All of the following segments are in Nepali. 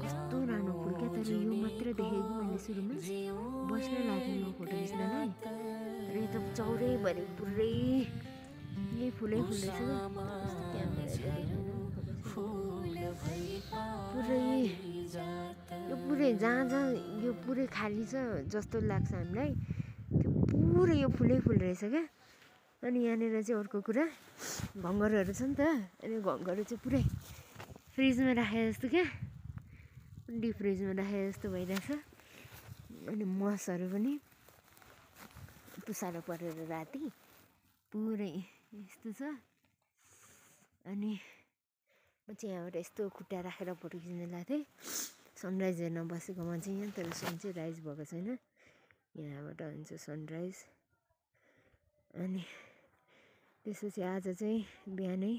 कस्तो राम्रो फुल क्या, तर यो मात्र देखेको कि मैले सुरुमा बस्न लाग्ने म फोटो खिच्नलाई। तर यो त चौरैभरि पुरै यही फुलै फुल रहेछ क्या। कस्तो क्यामेराले देख्दैन पुरै, यो पुरै जहाँ जहाँ यो पुरै खाली छ जस्तो लाग्छ हामीलाई, त्यो पुरै यो फुलै फुल रहेछ क्या। अनि यहाँनिर चाहिँ अर्को कुरा, घङ्गरहरू छ नि त, अनि घङ्गरहरू चाहिँ पुरै फ्रिजमा राखे जस्तो क्या, डिप फ्रिजमा राखे जस्तो भइरहेछ। अनि मसहरू पनि तुसारो परेर राति पुरै यस्तो छ। अनि म चाहिँ यहाँबाट यस्तो खुट्टा राखेर फोटो खिच्न लाग्थेँ थिएँ। सनराइज हेर्न बसेको मान्छे यहाँ, तर सन चाहिँ राइज भएको छैन। यहाँबाट हुन्छ सनराइज। अनि त्यसपछि आज चाहिँ बिहानै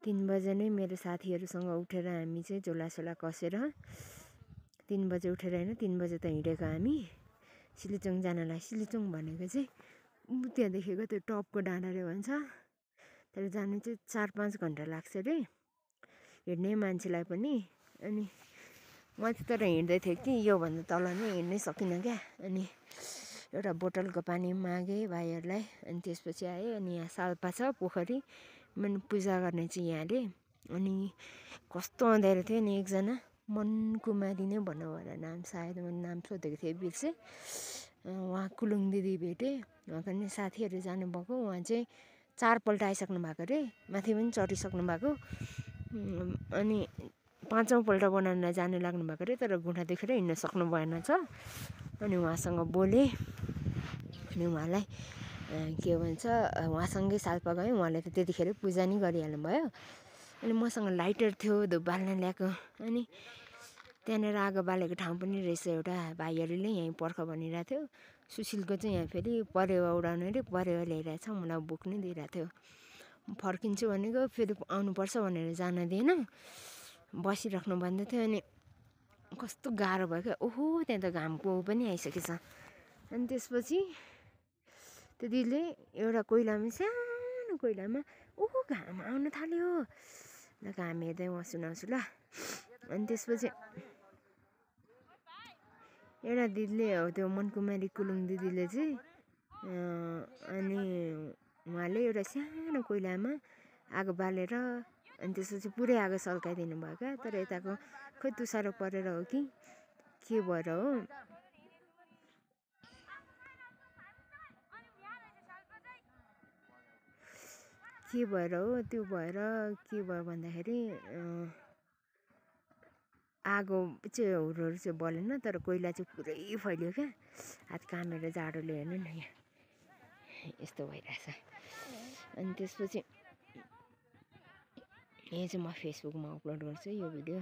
3 बजे नै मेरो साथीहरूसँग उठेर हामी चाहिँ झोलासोला कसेर 3 बजे उठेर होइन, 3 बजे त हिँडेको हामी सिलिचोङ जानलाई। सिलिचोङ भनेको चाहिँ त्यहाँ देखेको त्यो टपको डाँडा रे भन्छ, तर जानु चाहिँ 4-5 घन्टा लाग्छ अरे हिँड्ने मान्छेलाई पनि। अनि म चाहिँ तर हिँड्दै थिएँ कि योभन्दा तल नै हिँड्नै सकिनँ क्या। अनि एउटा बोतलको पानी मागेँ भाइहरूलाई, अनि त्यसपछि आएँ। अनि यहाँ साल्पा छ पोखरी, मैले पूजा गर्ने चाहिँ यहाँले। अनि कस्तो अँध्यारो थियो नि, एकजना मनकुमारी नै भन्नु भएर नाम, सायद मैले नाम सोधेको थिएँ बिर्सेँ। उहाँ कुलुङ दिदी भेटेँ, उहाँको नि साथीहरू जानुभएको। उहाँ चाहिँ 4 पल्ट आइसक्नु भएको अरे, माथि पनि चढिसक्नु भएको। अनि 5औँ पल्ट बनाउन जानु लाग्नु भएको अरे, तर घुँडा देखेर हिँड्न सक्नु भएन छ। अनि उहाँसँग बोलेँ, अनि उहाँलाई के भन्छ, उहाँसँगै साल्पा गएँ। उहाँले त त्यतिखेर पूजा नि गरिहाल्नु भयो। अनि मसँग लाइटर थियो, धुप बाल्न ल्याएको। अनि त्यहाँनिर आगो बालेको ठाउँ पनि रहेछ एउटा, भाइहरूले यहीँ पर्ख भनिरहेको थियो। सुशीलको चाहिँ यहाँ फेरि परेवा उडाउने अरे, परेवा ल्याइरहेछ, मलाई भोक नै दिइरहेको थियो। फर्किन्छु भनेको, फेरि आउनुपर्छ भनेर जान दिएन, बसिराख्नु भन्दै थियो। अनि कस्तो गाह्रो भयो क्या, ओहो त्यहाँ त घामको पनि आइसकेछ। अनि त्यसपछि त्यो दिदीले एउटा कोइलामा, सानो कोइलामा, ओहो घाम आउन थाल्यो ल, घाम हेर्दै म सुनाउँछु ल। अनि त्यसपछि एउटा दिदीले, हो त्यो मनकुमारी कुलुङ दिदीले चाहिँ अनि उहाँले एउटा सानो कोइलामा आगो बालेर, अनि त्यसपछि पुरै आगो सल्काइदिनु भयो क्या। तर यताको खोइ तुसारो परेर हो कि के भएर हो, त्यो भएर के भयो भन्दाखेरि आगो चाहिँ हुरुहरू चाहिँ बलेन, तर कोइला चाहिँ पुरै फैल्यो क्या। हात कामेर जाडोले हेर्नु न, यहाँ यस्तो भइरहेछ। अनि त्यसपछि यहाँ चाहिँ म फेसबुकमा अपलोड गर्छु यो भिडियो।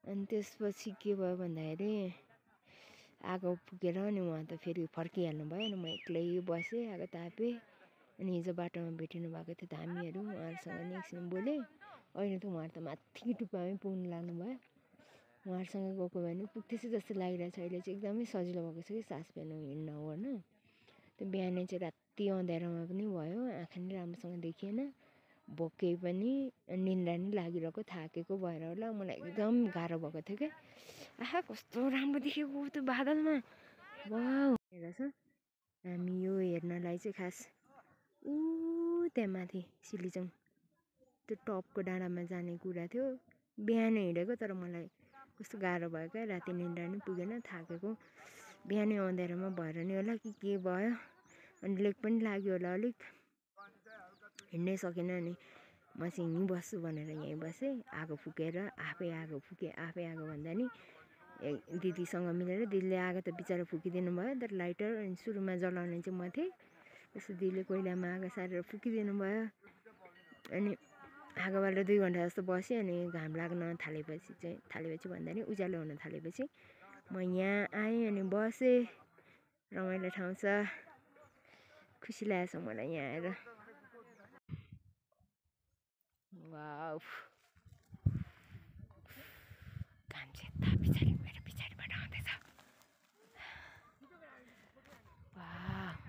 अनि त्यसपछि के भयो भन्दाखेरि आगो फुकेर अनि उहाँ त फेरि फर्किहाल्नु भयो। अनि म एक्लै बसेँ, आगो तापेँ। अनि हिजो बाटोमा भेटिनु भएको थियो धामीहरू, उहाँहरूसँग नि एकछिन बोलेँ। अहिले त उहाँहरू त माथि टुप्पामै पुग्नु लाग्नुभयो। उहाँहरूसँग गएको भए नि पुग्थेछ जस्तो लागिरहेछ। अहिले चाहिँ एकदमै सजिलो भएको छ कि सास फेर्नु, हिँड्न ओर्न। त्यो बिहानै चाहिँ राति अँध्यारोमा पनि भयो, आँखा नि राम्रोसँग देखिएन, भोकै पनि, निन्द्रा नि लागिरहेको, थाकेको भएर होला मलाई एकदम गाह्रो भएको थियो क्या। आहा कस्तो राम्रो देखेको त्यो बादलमा, वाउ हेरेछ। हामी यो हेर्नलाई चाहिँ खास त्यहाँ माथि सिलिचोङ त्यो टपको डाँडामा जाने कुरा थियो। बिहानै हिँडेको, तर मलाई कस्तो गाह्रो भयो क्या, राति निन्द्रा नि पुगेन, थाकेको। बिहानै अँध्यारोमा भएर नि होला कि के भयो, अनि लेक पनि लाग्यो होला अलिक, हिँड्नै सकेन। अनि म चाहिँ हिँडिबस्छु भनेर यहीँ बसेँ, आगो फुकेर आफै आगो फुकेँ। आफै आगो भन्दा नि दिदीसँग मिलेर, दिदीले आगो त बिचरा फुकिदिनु भयो, तर लाइटर अनि सुरुमा जलाउने चाहिँ म थिएँ। त्यसो दिदीले कोइलामा आगो सारेर फुकिदिनु भयो। अनि आगो बालेर 2 घन्टा जस्तो बसेँ। अनि घाम लाग्न थालेपछि भन्दा नि उज्यालो हुन थालेपछि म यहाँ आएँ, अनि बसेँ। रमाइलो ठाउँ छ, खुसी लागेछ मलाई यहाँ आएर। वाउ घाम चाहिँ यता पछाडि